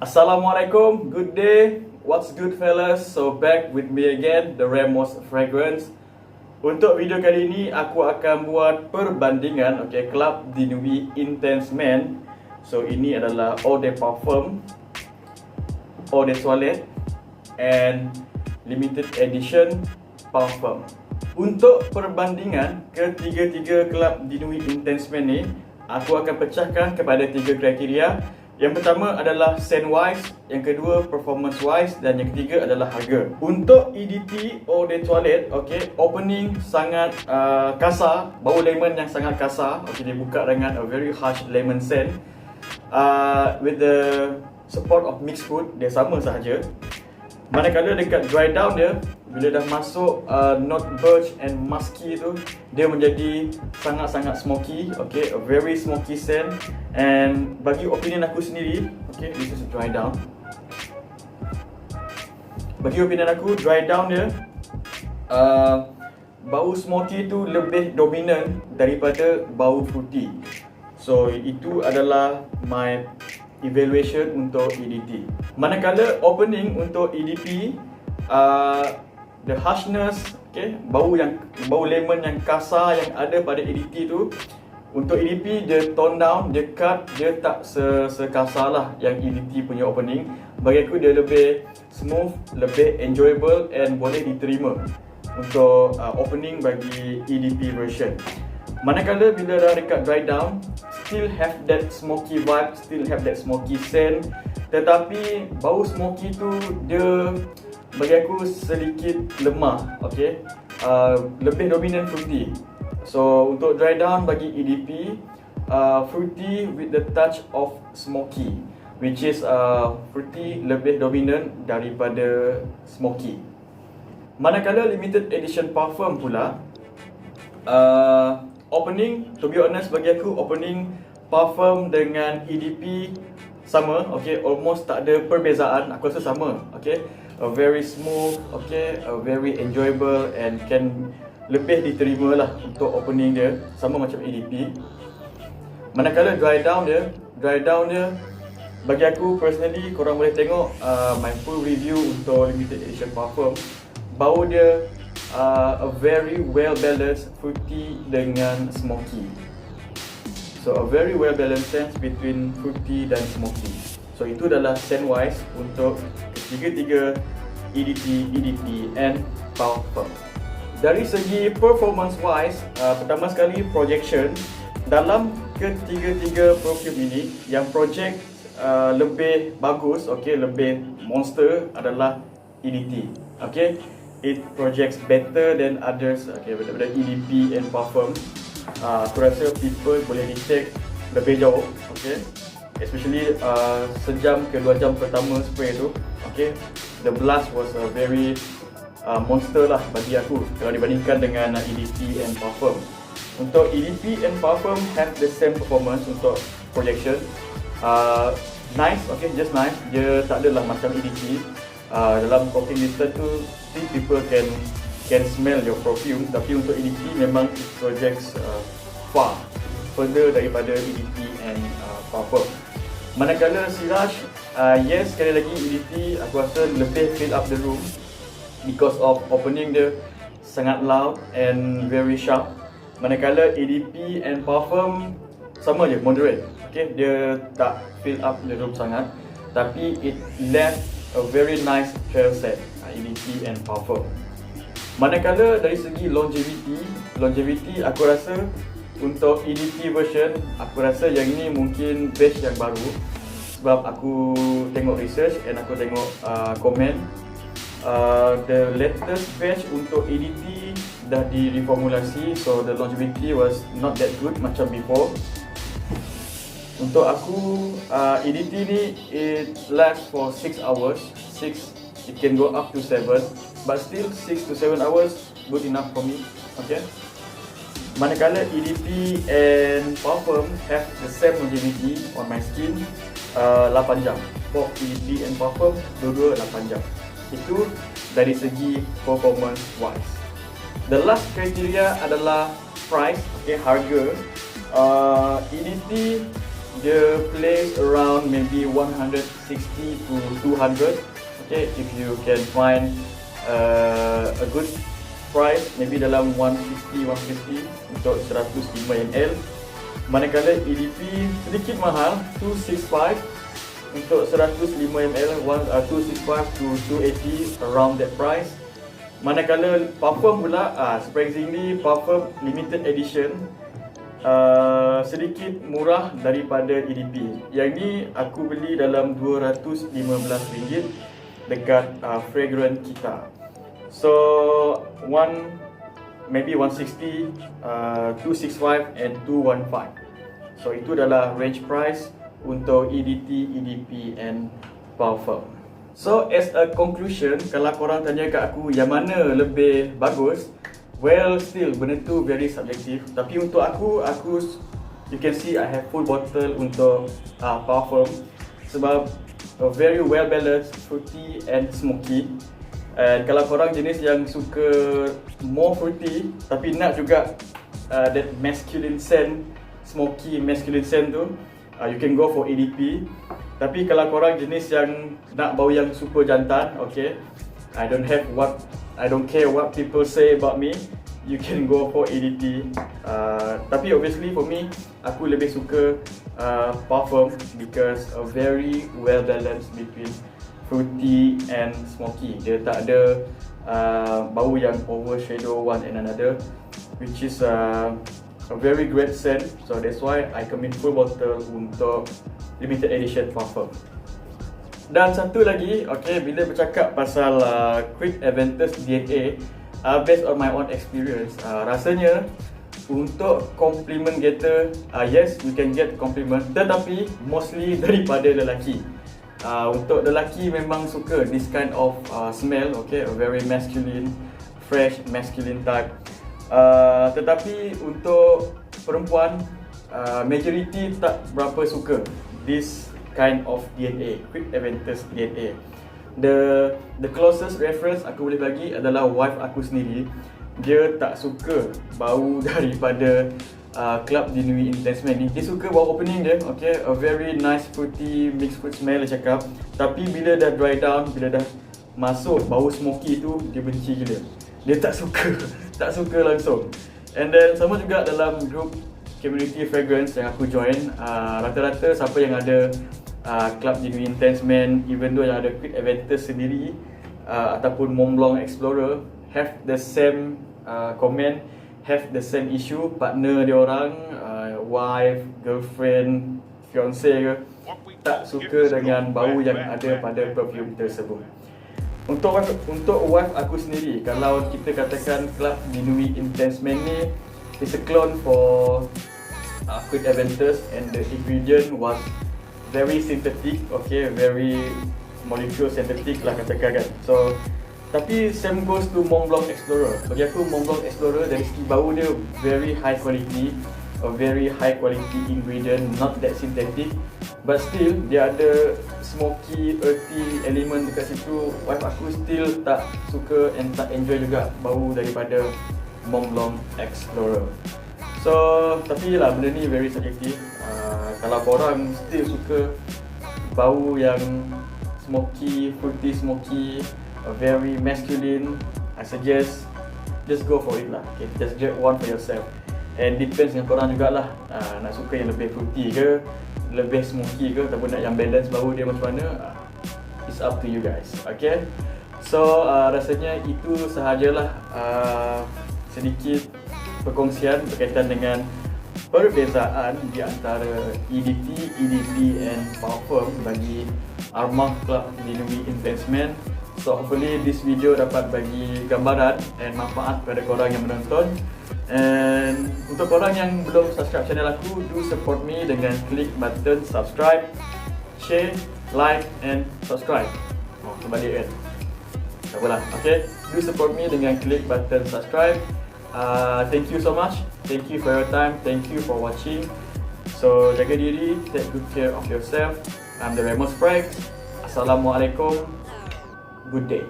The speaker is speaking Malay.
Assalamualaikum, good day, what's good fellas? So back with me again, the Ramos Fragrance. Untuk video kali ini aku akan buat perbandingan Club de Nuit Intense Men. So ini adalah Eau de Parfum, Eau de Toilette and limited edition parfum. Untuk perbandingan ketiga-tiga Club de Nuit Intense Men ni, aku akan pecahkan kepada 3 kriteria. Yang pertama adalah scent wise, yang kedua performance wise, dan yang ketiga adalah harga. Untuk EDT Eau de Toilette, opening sangat kasar, bau lemon yang sangat kasar. Dia buka dengan a very harsh lemon scent. With the support of mixed fruit, dia sama sahaja. Manakala dekat dry down dia, bila dah masuk note birch and musky tu, dia menjadi sangat-sangat smoky, a very smoky scent. And bagi opinion aku sendiri, this is a dry down. Bagi opinion aku, dry down dia bau smoky tu lebih dominan daripada bau fruity. So itu adalah my evaluation untuk EDT. Manakala opening untuk EDP, the harshness, bau lemon yang kasar yang ada pada EDT tu, untuk EDP dia tone down, dia cut, dia tak sekasar lah yang EDT punya opening. Bagi aku dia lebih smooth, lebih enjoyable and boleh diterima untuk opening bagi EDP version. Manakala bila dah dekat dry down, still have that smoky vibe, still have that smoky scent, tetapi bau smoky tu dia bagi aku sedikit lemah, lebih dominan fruity. So untuk dry down bagi EDP, fruity with the touch of smoky, which is fruity lebih dominan daripada smoky. Manakala limited edition parfum pula, opening, to be honest bagi aku opening parfum dengan EDP sama, almost tak ada perbezaan, aku rasa sama, a very smooth, a very enjoyable and can lebih diterima lah untuk opening dia, sama macam EDP. Manakala dry down dia bagi aku personally, korang boleh tengok my full review untuk limited edition parfum. Bau dia a very well balanced fruity dengan smoky. So a very well balanced sense between fruity dan smoky. So itu adalah scent wise untuk ketiga-tiga EDT, EDP and parfum. Dari segi performance wise, pertama sekali projection. Dalam ketiga-tiga perfume ini, yang project lebih bagus, lebih monster adalah EDT. It projects better than others, daripada EDP and parfum. Aku rasa people boleh detect lebih jauh, especially sejam ke 2 jam pertama spray tu, the blast was a very monster lah bagi aku kalau dibandingkan dengan EDP and parfum. Untuk EDP and parfum have the same performance untuk projection. Nice, just nice. Dia tak adalah macam EDP. Dalam talking distance tu, people can smell your perfume. Tapi untuk EDP memang it projects far further daripada EDP and parfum. Manakala Siraj, yes, sekali lagi EDP aku rasa lebih fill up the room because of opening dia sangat loud and very sharp. Manakala EDP and parfum sama je, moderate. Dia tak fill up the room sangat, tapi it left a very nice trail set, EDP and parfum. Manakala dari segi longevity aku rasa untuk EDP version, aku rasa yang ini mungkin batch yang baru. Sebab aku tengok research and aku tengok komen, the latest batch untuk EDT dah direformulasi, so the longevity was not that good macam before. Untuk aku, EDT ni it lasts for 6 hours. It can go up to 7, but still 6 to 7 hours good enough for me. Manakala EDP and parfum have the same longevity on my skin, 8 jam. For EDP and parfum, dua-dua 8 jam. Itu dari segi performance wise. The last criteria adalah price, harga. EDT dia place around maybe 160 to 200. Okay, if you can find a good price, maybe dalam 150 untuk 105 ml. Manakala EDP sedikit mahal, 265 untuk 105 ml, 265 to 280 around that price. Manakala parfum pula, surprisingly parfum limited edition sedikit murah daripada EDP. Yang ni aku beli dalam RM215 dekat Fragrant Kita. So maybe 160, 265 and 215. So itu adalah range price untuk EDT, EDP and parfum. So as a conclusion, kalau korang tanya kat aku yang mana lebih bagus, well, still benda tu very subjective. Tapi untuk aku you can see I have full bottle untuk parfum sebab very well balanced, fruity and smoky. And kalau korang jenis yang suka more fruity tapi nak juga that masculine scent, smoky masculine scent tu, you can go for EDP. Tapi kalau korang jenis yang nak bau yang super jantan, okay, I don't care what people say about me, you can go for EDP. Tapi obviously for me, aku lebih suka parfum because very well balanced between fruity and smoky. Dia tak ada bau yang overshadow one and another, which is a very great scent. So that's why I commit full bottle untuk limited edition parfum. Dan satu lagi, okay, bila bercakap pasal Creed Aventus DNA, based on my own experience, rasanya untuk compliment getter, yes, you can get compliment, tetapi mostly daripada lelaki. Untuk lelaki memang suka this kind of smell, okay, a very masculine, fresh masculine type. Tetapi untuk perempuan, majority tak berapa suka this kind of DNA, Creed Aventus DNA. The closest reference aku boleh bagi adalah wife aku sendiri. Dia tak suka bau daripada Club de Nuit Intense Man ni. Dia suka bau opening dia, okay, a very nice fruity mixed fruit smell dia cakap. Tapi bila dah dry down, bila dah masuk bau smoky tu, dia benci gila. Dia tak suka, tak suka langsung. And then sama juga dalam group community fragrance yang aku join, rata-rata siapa yang ada Club de Nuit Intense Man, even though yang ada Creed Aventus sendiri ataupun Mont Blanc Explorer, have the same comment, have the same issue. Partner dia orang, wife, girlfriend, fiance ke, tak suka dengan bau yang ada pada perfume tersebut. Untuk wife aku sendiri, kalau kita katakan Club de Nuit Intense Man ni is a clone for Creed Aventus, and the ingredient was very synthetic, okay, very molecule synthetic lah katakan kan. So tapi same goes to Mont Blanc Explorer. Bagi aku Mont Blanc Explorer dari segi bau dia very high quality, a very high quality ingredient, not that synthetic, but still dia ada smoky, earthy element dekat situ. Wife aku still tak suka and tak enjoy juga bau daripada Mont Blanc Explorer. So tapi lah benda ni very subjective. Kalau korang still suka bau yang smoky, fruity smoky, very masculine, I suggest just go for it lah. Okay, just get one for yourself. And depends dengan korang jugalah, nak suka yang lebih fruity ke, lebih smoky ke, ataupun nak yang balance bau dia macam mana, it's up to you guys. Okay, so rasanya itu sahajalah sedikit perkongsian berkaitan dengan perbezaan di antara EDT, EDP and parfum bagi Armah Club de Nuit Intense Man. So hopefully this video dapat bagi gambaran and manfaat kepada korang yang menonton. And untuk korang yang belum subscribe channel aku, do support me dengan klik button subscribe, share, like and subscribe. Kembali kan? Tak apalah, okay? Do support me dengan klik button subscribe. Thank you so much. Thank you for your time. Thank you for watching. So jaga diri, take good care of yourself. I'm the Ramos Sprague. Assalamualaikum. Good day.